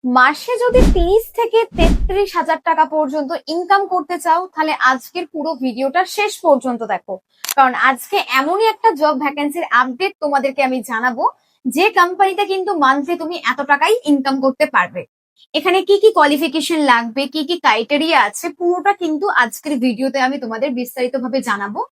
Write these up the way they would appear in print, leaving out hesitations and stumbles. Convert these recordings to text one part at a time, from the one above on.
মাসে যদি 30 থেকে 33 হাজার টাকা পর্যন্ত ইনকাম করতে চাও, তাহলে আজকের পুরো ভিডিওটা শেষ পর্যন্ত দেখো। কারণ আজকে এমনই একটা জব ভ্যাকেন্সির আপডেট তোমাদেরকে আমি জানাবো, যে কোম্পানিতে কিন্তু মান্থলি তুমি এত টাকাই ইনকাম করতে পারবে। এখানে কি কি কোয়ালিফিকেশন লাগবে, কি কি ক্রাইটেরিয়া আছে, পুরোটা কিন্তু আজকের ভিডিওতে আমি তোমাদের বিস্তারিতভাবে জানাবো।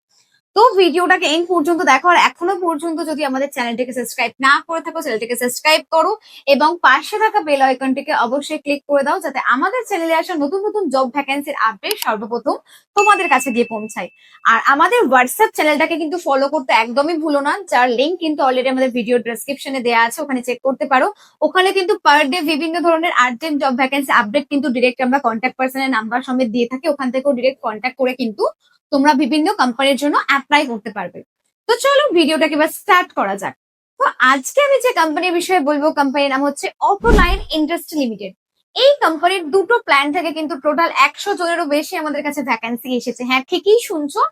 তো ভিডিওটাকে এন্ড পর্যন্ত দেখো, আর এখনো পর্যন্ত যদি আমাদের চ্যানেলটিকে সাবস্ক্রাইব না করে থাকো, চ্যানেলটিকে সাবস্ক্রাইব করো এবং পাশে থাকা বেল আইকনটিকে অবশ্যই ক্লিক করে দাও, যাতে আমাদের চ্যানেলে আসা নতুন নতুন জব ভ্যাকেন্সির আপডেট সর্বপ্রথম তোমাদের কাছে গিয়ে পৌঁছায়। আর আমাদের হোয়াটসঅ্যাপ চ্যানেলটাকে কিন্তু ফলো করতে একদমই ভুলো না, যার লিঙ্ক কিন্তু অলরেডি আমাদের ভিডিও ডেসক্রিপশনে দেওয়া আছে, ওখানে চেক করতে পারো। ওখানে কিন্তু পার ডে বিভিন্ন ধরনের আর্জেন্ট জব ভ্যাকেন্সি আপডেট কিন্তু ডিরেক্ট আমরা কন্ট্যাক্ট পার্সনের নাম্বার সমেত দিয়ে থাকি, ওখান থেকেও ডিরেক্ট কন্ট্যাক্ট করে কিন্তু তোমরা বিভিন্ন কোম্পানির জন্য অ্যাপ্লাই করতে পারবে। তো চলো ভিডিওটাকে এবার স্টার্ট করা যাক। তো আজকে আমি যে কোম্পানির বিষয়ে বলবো, কোম্পানির নাম হচ্ছে অটোলাইন ইন্ডাস্ট্রি লিমিটেড। এই কোম্পানির দুটো প্ল্যান থেকে কিন্তু টোটাল 100 জনেরও বেশি আমাদের কাছে ভ্যাকেন্সি এসেছে। হ্যাঁ, ঠিকই শুনছো,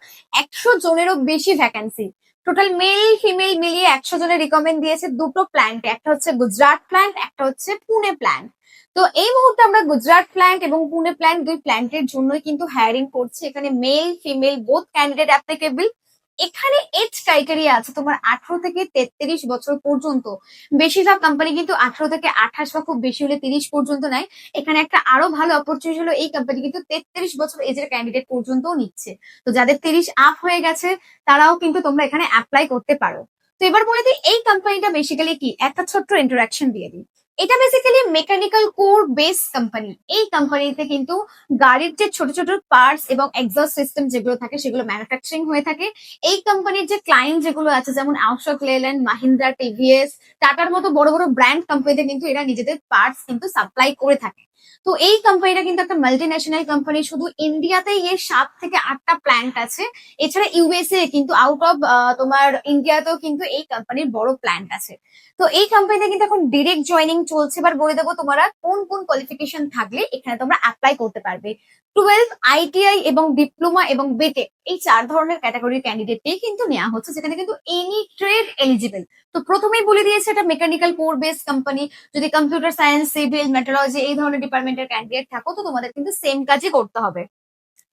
100 জনেরও বেশি ভ্যাকেন্সি। টোটাল মেল ফিমেল মিলিয়ে 100 জনের রিকমেন্ড দিয়েছে দুটো প্ল্যান্টে, একটা হচ্ছে গুজরাট প্ল্যান্ট, একটা হচ্ছে পুনে প্ল্যান্ট। তো এই মুহূর্তে আমরা গুজরাট প্ল্যান্ট এবং পুনে প্ল্যান্ট, দুই প্ল্যান্টের জন্যই কিন্তু হায়ারিং করছি। এখানে male female both candidate applicable. এখানে এজ ক্রাইটেরিয়া আছে তোমার 18 থেকে 33 বছর পর্যন্ত। বেশিরভাগ কোম্পানি কিন্তু 18 থেকে 28 বা খুব বেশি হলে 30 পর্যন্ত নেয়। এখানে একটা আরো ভালো অপরচুনিটি হলো, এই কোম্পানি কিন্তু 33 বছর এজের ক্যান্ডিডেট পর্যন্তও নিচ্ছে। তো যাদের 30 আপ হয়ে গেছে তারাও কিন্তু তোমরা এখানে অ্যাপ্লাই করতে পারো। তো এবার বলে দিই এই কোম্পানিটা বেসিক্যালি কি, একটা ছোট্ট ইন্ট্রোডাকশন দিয়ে দিই। এটা basically mechanical core base company. এই কোম্পানিতে কিন্তু গাড়ির যে ছোট ছোট পার্টস এবং এক্সস্ট সিস্টেম যেগুলো থাকে সেগুলো ম্যানুফ্যাকচারিং হয়ে থাকে। এই কোম্পানির যে ক্লায়েন্ট যেগুলো আছে, যেমন অশোক লেল্যান্ড, মাহিন্দ্রা, টিভিএস, টাটার মতো বড় বড় ব্র্যান্ড কোম্পানিতে কিন্তু এরা নিজেদের পার্টস কিন্তু সাপ্লাই করে থাকে। তো এই কোম্পানিটা কিন্তু একটা মাল্টি ন্যাশনাল কোম্পানি। শুধু ইন্ডিয়াতেই এর 7 থেকে 8টা প্ল্যান্ট আছে। এছাড়া ইউএসএ কিন্তু আউট অফ তোমার ইন্ডিয়াতেও কিন্তু এই কোম্পানির বড় প্ল্যান্ট আছে। তো এই কোম্পানিতে কিন্তু এখন ডিরেক্ট জয়নিং চলছে। এবার বলে দেবো তোমরা কোন কোন কোয়ালিফিকেশন থাকলে এখানে তোমরা অ্যাপ্লাই করতে পারবে। 12 আইটিআই এবং ডিপ্লোমা এবং বিটেক, এই 4 ধরনের ক্যাটাগরির ক্যান্ডিডেটকেই কিন্তু নেওয়া হচ্ছে, যেখানে কিন্তু এনি ট্রেড এলিজিবল। তো প্রথমেই বলে দিয়েছে এটা মেকানিক্যাল কোর বেস কোম্পানি। যদি কম্পিউটার সায়েন্স, সিভিল, মেট্রোলজি এই ধরনের ডিপার্টমেন্টের ক্যান্ডিডেট থাকো, তো তোমাদের কিন্তু সেম কাজই করতে হবে।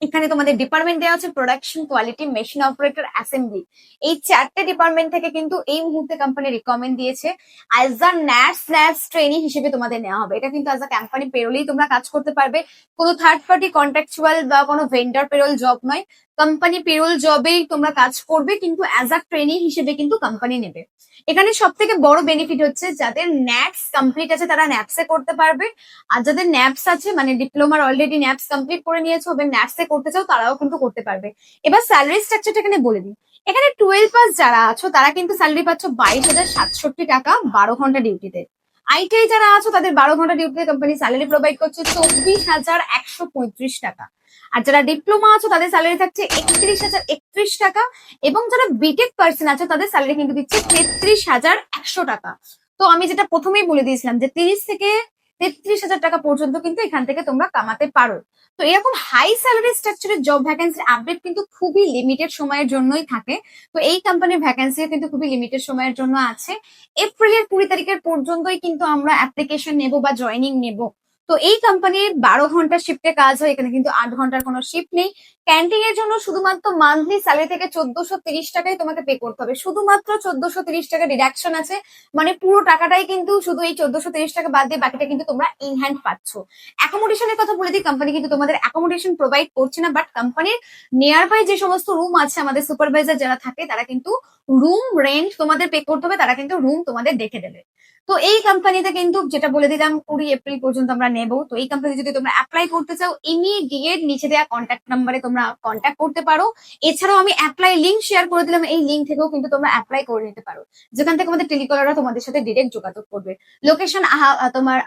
এখানে তোমাদের ডিপার্টমেন্ট দেওয়া আছে production, quality, machine operator, assembly. এই 4টে ডিপার্টমেন্ট থেকে কিন্তু এই মুহূর্তে কোম্পানি রিকমেন্ড দিয়েছে অ্যাজ আ ন্যাটস ট্রেনি হিসেবে তোমাদের নেওয়া হবে। এটা কিন্তু অ্যাজ আ কোম্পানি পেরোলেই তোমরা কাজ করতে পারবে, কোনো থার্ড পার্টি কন্ট্রাকচুয়াল বা কোনো ভেন্ডার পেরোল জব নয়। কোম্পানি পেরোল জবেই তোমরা কাজ করবে, কিন্তু অ্যাজ আ ট্রেনি হিসেবে কিন্তু কোম্পানি নেবে। এখানে সব থেকে বড় বেনিফিট হচ্ছে যাদের ন্যাটস কমপ্লিট আছে তারা ন্যাপসে করতে পারবে, আর যাদের ন্যাপস আছে মানে ডিপ্লোমার অলরেডি ন্যাপস কমপ্লিট করে নিয়েছো এবং ন্যাপসে করতে চাও, তারাও কিন্তু করতে পারবে। এবার স্যালারি স্ট্রাকচারটা এখানে বলে দিই। এখানে 12 পাস যারা আছো তারা কিন্তু স্যালারি পাচ্ছ 22,067 টাকা 12 ঘন্টা ডিউটিতে। আইটিআই যারা আছো তাদের 12 ঘন্টা ডিউটিতে কোম্পানি স্যালারি প্রোভাইড করছে 24,135 টাকা। আর যারা ডিপ্লোমা আছো তাদের স্যালারি থাকছে 31,031 টাকা। এবং যারা বিটেক পার্সন আছে তাদের স্যালারি কিন্তু দিচ্ছে 33,100 টাকা। তো আমি যেটা প্রথমেই বলে দিয়েছিলাম যে 30 থেকে 33 হাজার টাকা পর্যন্ত কিন্তু এখান থেকে তোমরা কামাতে পারো। তো এরকম হাই স্যালারি স্ট্রাকচারের জব ভ্যাকেন্সি আপডেট কিন্তু খুবই লিমিটেড সময়ের জন্যই থাকে। তো এই কোম্পানির ভ্যাকেন্সি কিন্তু খুবই লিমিটেড সময়ের জন্য আছে। এপ্রিলের 20 তারিখের পর্যন্তই কিন্তু আমরা অ্যাপ্লিকেশন নেব বা জয়নিং নেব। তো এই কোম্পানির 12 ঘন্টা শিফটে কাজ হয়, এখানে কিন্তু 8 ঘন্টার কোনো শিফট নেই। ক্যান্টিন এর জন্য শুধুমাত্র মান্থলি স্যালারি থেকে 1430 টাকাই তোমাকে পে করতে হবে, শুধুমাত্র 1430 টাকা ডিডাকশন আছে। মানে পুরো টাকাটাই কিন্তু শুধু এই 1430 টাকা বাদ দিয়ে বাকিটা কিন্তু তোমরা ইন হ্যান্ড পাচ্ছ। অ্যাকোমোডেশনের কথা বলে দিই, কোম্পানি কিন্তু তোমাদের অ্যাকোমোডেশন প্রোভাইড করছে না, বাট কোম্পানির নিয়ার বাই যে সমস্ত রুম আছে, আমাদের সুপারভাইজার যারা থাকে তারা কিন্তু রুম রেন্ট তোমাদের পে করতে হবে, তারা কিন্তু রুম তোমাদের দেখে দেবে। তো এই কোম্পানিতে কিন্তু যেটা বলে দিলাম 20 এপ্রিল পর্যন্ত আমরা নেব। তো এই কোম্পানি যদি তোমরা অ্যাপ্লাই করতে চাও, ইমিডিয়েট নিচে দেওয়া কন্ট্যাক্ট নাম্বারে তোমরা কন্ট্যাক্ট করতে পারো। এছাড়াও আমি অ্যাপ্লাই লিঙ্ক শেয়ার করে দিলাম, এই লিঙ্ক থেকেও কিন্তু তোমরা অ্যাপ্লাই করে নিতে পারো, যেখান থেকে আমাদের টেলিকলাররা তোমাদের সাথে ডিরেক্ট যোগাযোগ করবে। লোকেশন তোমার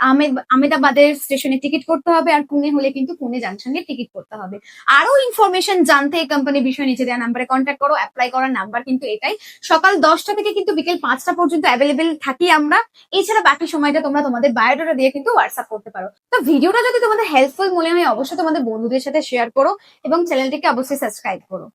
আহমেদাবাদের স্টেশনে টিকিট করতে হবে, আর পুনে হলে কিন্তু পুনে জাংশনে টিকিট করতে হবে। আরো ইনফরমেশন জানতে এই কোম্পানির বিষয়ে নিচে দেওয়া নাম্বারে কন্ট্যাক্ট করো। অ্যাপ্লাই করার নাম্বার কিন্তু এটাই। সকাল 10টা থেকে কিন্তু বিকেল 5টা পর্যন্ত অ্যাভেলেবেল থাকি আমরা। এছাড়া বাকি সময়টা তোমরা তোমাদের বায়োডাটা দিয়ে কিন্তু হোয়াটসঅ্যাপ করতে পারো। তো ভিডিওটা যদি তোমাদের হেল্পফুল মনে হয়, অবশ্যই তোমাদের বন্ধুদের সাথে শেয়ার করো এবং চ্যানেলটিকে অবশ্যই সাবস্ক্রাইব করো।